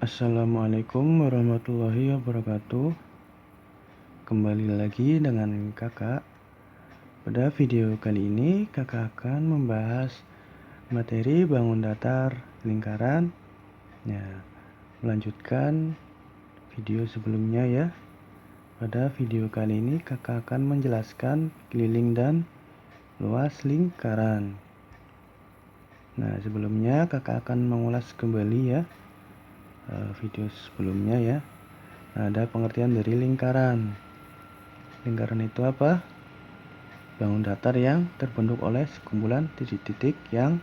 Assalamualaikum warahmatullahi wabarakatuh. Kembali lagi dengan kakak. Pada video kali ini kakak akan membahas materi bangun datar lingkaran. Ya, melanjutkan video sebelumnya ya. Pada video kali ini kakak akan menjelaskan keliling dan luas lingkaran. Nah, sebelumnya kakak akan mengulas kembali ya video sebelumnya ya. Nah, ada pengertian dari lingkaran. Lingkaran itu apa? Bangun datar yang terbentuk oleh sekumpulan titik-titik yang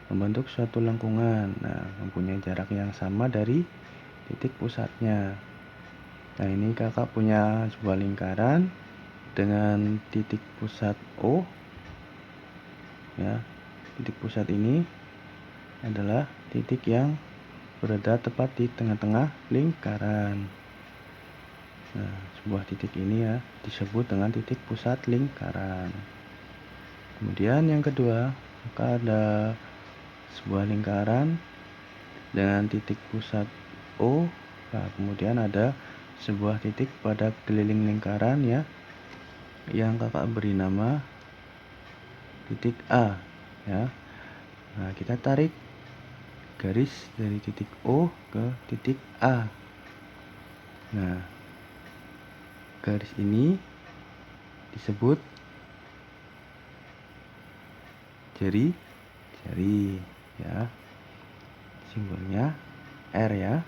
membentuk suatu lengkungan. Nah, mempunyai jarak yang sama dari titik pusatnya. Nah, ini kakak punya sebuah lingkaran dengan titik pusat O. Ya, titik pusat ini adalah titik yang berada tepat di tengah-tengah lingkaran. Nah, sebuah titik ini ya disebut dengan titik pusat lingkaran. Kemudian yang kedua, maka ada sebuah lingkaran dengan titik pusat O. Nah, kemudian ada sebuah titik pada keliling lingkaran ya yang kakak beri nama titik A ya. Nah, kita tarik garis dari titik O ke titik A. Nah, garis ini disebut jari ya. Simbolnya R ya.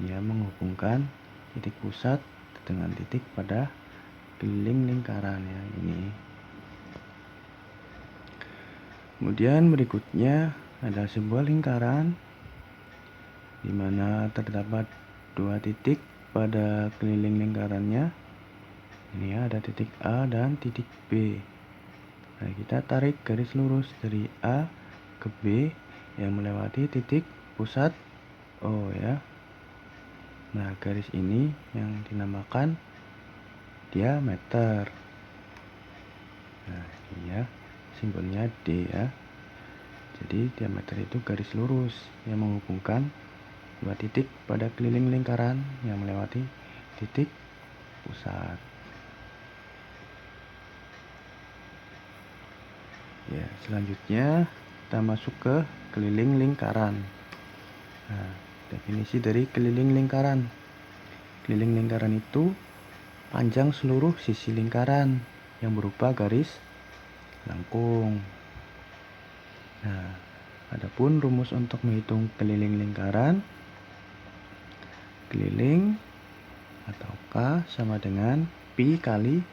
Dia menghubungkan titik pusat dengan titik pada keliling lingkaran ya ini. Kemudian berikutnya ada sebuah lingkaran di mana terdapat dua titik pada keliling lingkarannya. Ini ya, ada titik A dan titik B. Nah, kita tarik garis lurus dari A ke B yang melewati titik pusat O ya. Nah, garis ini yang dinamakan diameter. Nah, ini ya, simbolnya D ya. Jadi diameter itu garis lurus yang menghubungkan dua titik pada keliling lingkaran yang melewati titik pusat. Ya, selanjutnya kita masuk ke keliling lingkaran. Nah, definisi dari keliling lingkaran. Keliling lingkaran itu panjang seluruh sisi lingkaran yang berupa garis lengkung. Nah, adapun rumus untuk menghitung keliling lingkaran, keliling atau K sama dengan pi kali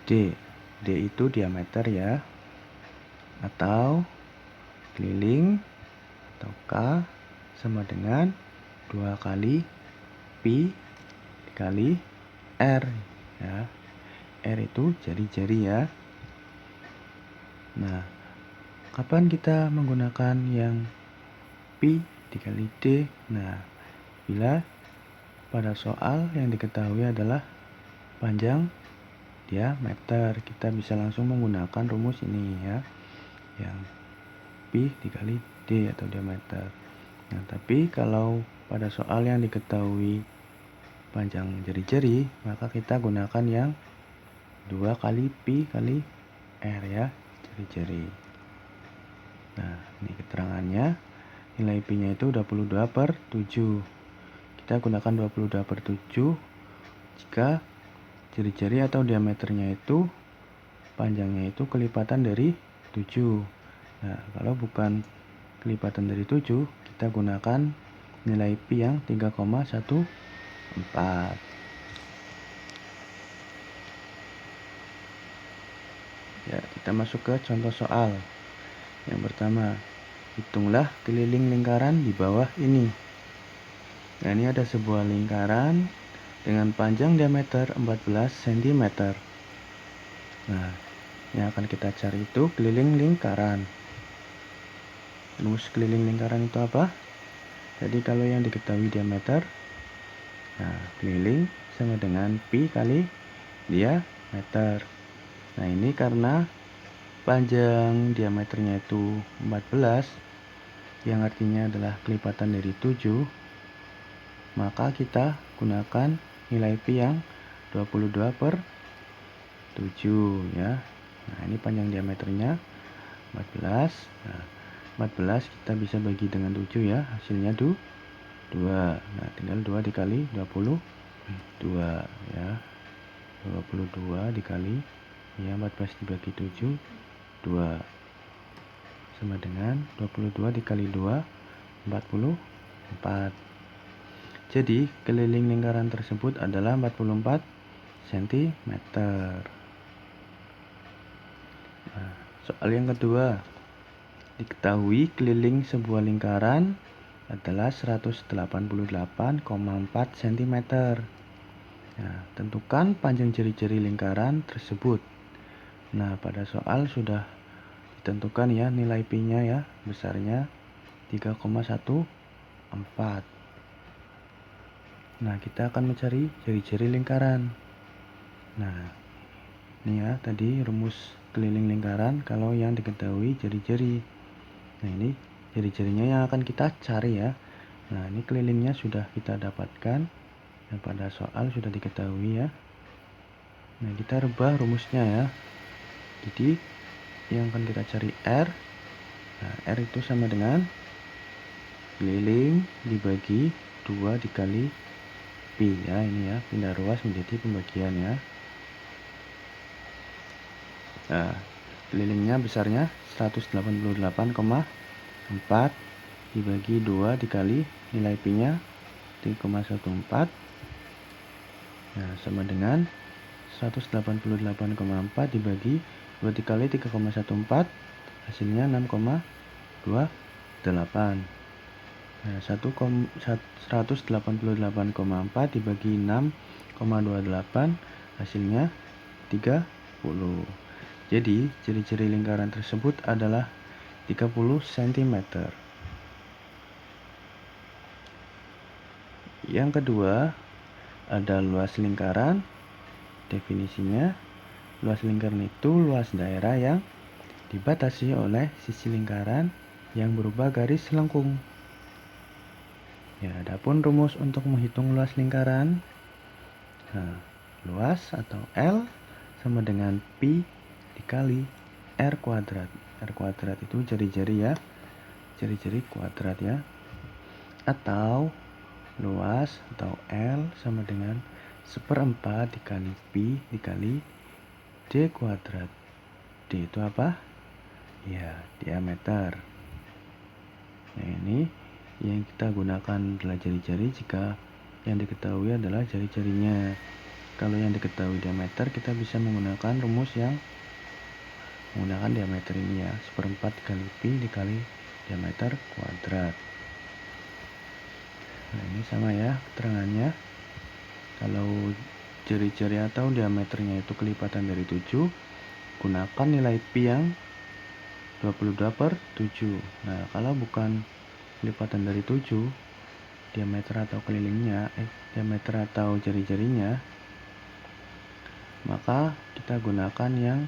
D. D itu diameter ya. Atau keliling atau K sama dengan 2 kali pi kali R ya. R itu jari-jari ya. Nah, kapan kita menggunakan yang pi dikali D? Nah, bila pada soal yang diketahui adalah panjang diameter, kita bisa langsung menggunakan rumus ini ya, yang pi dikali D atau diameter. Nah, tapi kalau pada soal yang diketahui panjang jari-jari, maka kita gunakan yang 2 kali pi kali R ya, jari-jari. Nah, ini keterangannya. Nilai pi-nya itu 22/7. Kita gunakan 22/7 jika jari-jari atau diameternya itu panjangnya itu kelipatan dari 7. Nah, kalau bukan kelipatan dari 7, kita gunakan nilai pi yang 3,14. Ya, kita masuk ke contoh soal. Yang pertama, hitunglah keliling lingkaran di bawah ini. Nah, ini ada sebuah lingkaran dengan panjang diameter 14 cm. Nah, yang akan kita cari itu keliling lingkaran. Rumus keliling lingkaran itu apa? Jadi kalau yang diketahui diameter, nah keliling sama dengan pi kali diameter. Nah, ini karena panjang diameternya itu 14, yang artinya adalah kelipatan dari 7. maka kita gunakan nilai pi yang 22/7 ya. Nah, ini panjang diameternya 14. Nah, 14 kita bisa bagi dengan 7 ya, hasilnya 2. Nah, tinggal 2 dikali 22 ya. 22 dikali ya 14 dibagi 7, 2 sama dengan 22 dikali 2, 44. Jadi keliling lingkaran tersebut adalah 44 cm. Nah, soal yang kedua, diketahui keliling sebuah lingkaran adalah 188,4 cm. Nah, tentukan panjang jari-jari lingkaran tersebut. Nah, pada soal sudah ditentukan ya nilai pi-nya ya, besarnya 3,14. Nah, kita akan mencari jari-jari lingkaran. Nah, ini ya tadi rumus keliling lingkaran kalau yang diketahui jari-jari. Nah, ini jari-jarinya yang akan kita cari ya. Nah, ini kelilingnya sudah kita dapatkan. Nah, pada soal sudah diketahui ya. Nah, kita rubah rumusnya ya. Jadi yang akan kita cari R. Nah, R itu sama dengan keliling dibagi 2 dikali pi ya, ini ya, pindah ruas menjadi pembagian ya. Nah, kelilingnya besarnya 188,4 dibagi 2 dikali nilai pi-nya 3,14. Nah, sama dengan 188,4 dibagi 2 dikali 3,14, hasilnya 6,28. Nah, 188,4 dibagi 6,28, hasilnya 30. Jadi ciri-ciri lingkaran tersebut adalah 30 cm. Yang kedua, ada luas lingkaran. Definisinya, luas lingkaran itu luas daerah yang dibatasi oleh sisi lingkaran yang berupa garis lengkung. Ya, adapun rumus untuk menghitung luas lingkaran, nah, luas atau L sama dengan pi dikali R kuadrat. R kuadrat itu jari-jari ya, jari-jari kuadrat ya. Atau luas atau L sama dengan 1/4 dikali pi dikali D kuadrat. D itu apa? Ya, diameter. Nah, ini yang kita gunakan adalah jari-jari jika yang diketahui adalah jari-jarinya. Kalau yang diketahui diameter, kita bisa menggunakan rumus yang menggunakan diameter ini ya, 1/4 dikali pi dikali diameter kuadrat. Nah, ini sama ya keterangannya. Kalau jari-jari atau diameternya itu kelipatan dari 7, gunakan nilai pi yang 22/7. Nah, kalau bukan kelipatan dari 7, diameter atau kelilingnya, diameter atau jari-jarinya, maka kita gunakan yang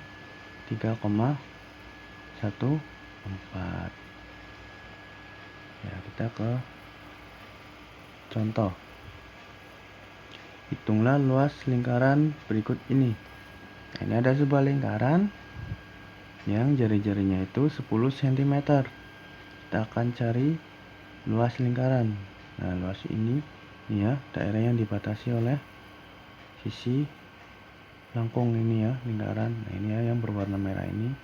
3,14. Ya, kita ke contoh. Hitunglah luas lingkaran berikut ini. Nah, ini ada sebuah lingkaran yang jari-jarinya itu 10 cm. Kita akan cari luas lingkaran. Nah, luas ini ya, daerah yang dibatasi oleh sisi lengkung ini ya, lingkaran. Nah, ini ya yang berwarna merah ini.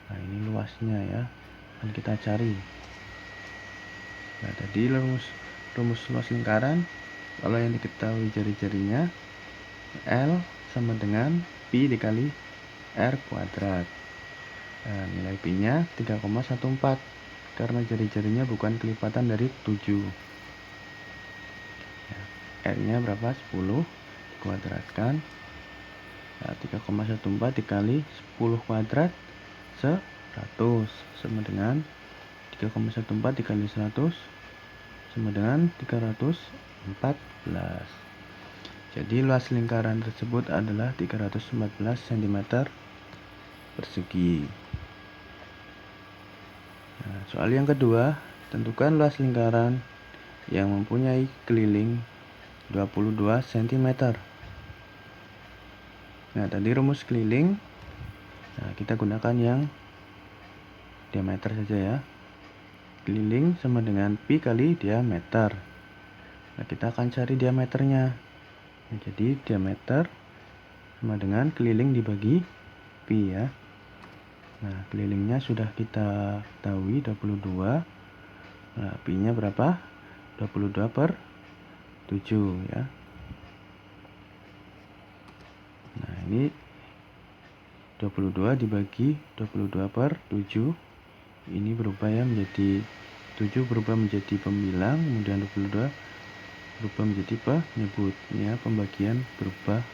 Nah, ini luasnya ya, akan kita cari. Nah, tadi rumus luas lingkaran, kalau yang diketahui jari-jarinya, L sama dengan pi dikali R kuadrat. Nah, nilai pi-nya 3,14 karena jari-jarinya bukan kelipatan dari 7. Ya, R-nya berapa? 10 dikuadratkan. Nah, 3,14 dikali 10 kuadrat 100 sama dengan 3,14 dikali 100 sama dengan 314. Jadi luas lingkaran tersebut adalah 314 cm persegi. Nah, soal yang kedua, tentukan luas lingkaran yang mempunyai keliling 22 cm. Nah, tadi rumus keliling, nah kita gunakan yang diameter saja ya. Keliling sama dengan pi kali diameter. Nah, kita akan cari diameternya. Nah, jadi diameter sama dengan keliling dibagi pi ya. Nah, kelilingnya sudah kita ketahui 22. Nah, pi nya berapa? 22/7 ya. Nah, ini 22 dibagi 22/7, ini berubah ya menjadi 7 berubah menjadi pembilang, kemudian 22 berubah menjadi penyebut. Ini ya, pembagian berubah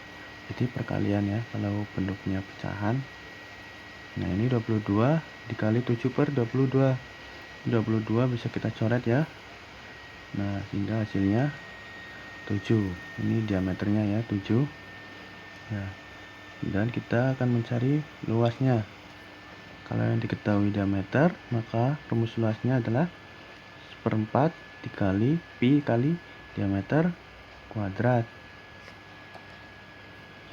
jadi perkalian ya kalau bentuknya pecahan. Nah, ini 22 dikali 7/22. 22 bisa kita coret ya. Nah, sehingga hasilnya 7. Ini diameternya ya, 7. Nah, dan kita akan mencari luasnya. Kalau yang diketahui diameter, maka rumus luasnya adalah 1/4 dikali pi kali diameter kuadrat.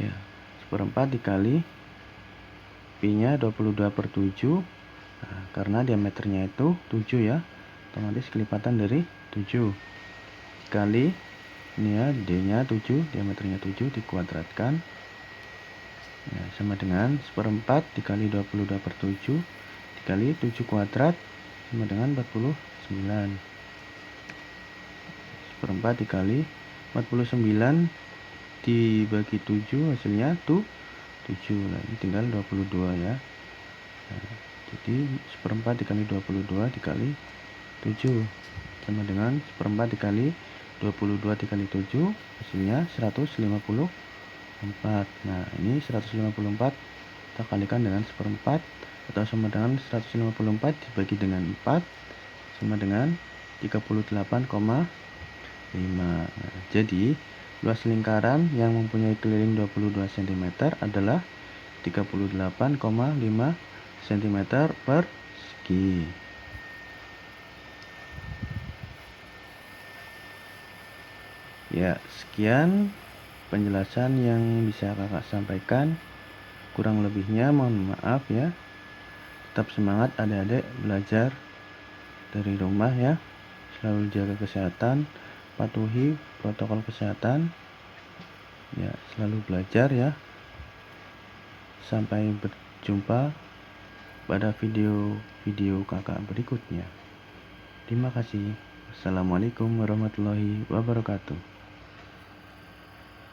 Ya, 1/4 dikali pi nya 22/7. Nah, karena diameternya itu 7 ya, otomatis kelipatan dari 7 dikali ini ya, d nya 7, diameternya 7 dikuadratkan. Nah, sama dengan 1/4 dikali 22/7 dikali 7 kuadrat sama dengan 49. 1/4 dikali 49 dibagi 7 hasilnya tuh 7. Nah, ini tinggal 22 ya. Nah, jadi 1/4 dikali 22 dikali 7 sama dengan 1/4 dikali 22 dikali 7 hasilnya 154. Nah, ini 154 kita kalikan dengan 1/4 atau sama dengan 154 dibagi dengan 4 sama dengan 38,5. Nah, jadi luas lingkaran yang mempunyai keliling 22 cm adalah 38,5 cm persegi. Ya, sekian penjelasan yang bisa kakak sampaikan. Kurang lebihnya mohon maaf ya. Tetap semangat adik-adik belajar dari rumah ya. Selalu jaga kesehatan, patuhi protokol kesehatan. Ya, selalu belajar ya. Sampai berjumpa pada video-video kakak berikutnya. Terima kasih. Assalamualaikum warahmatullahi wabarakatuh.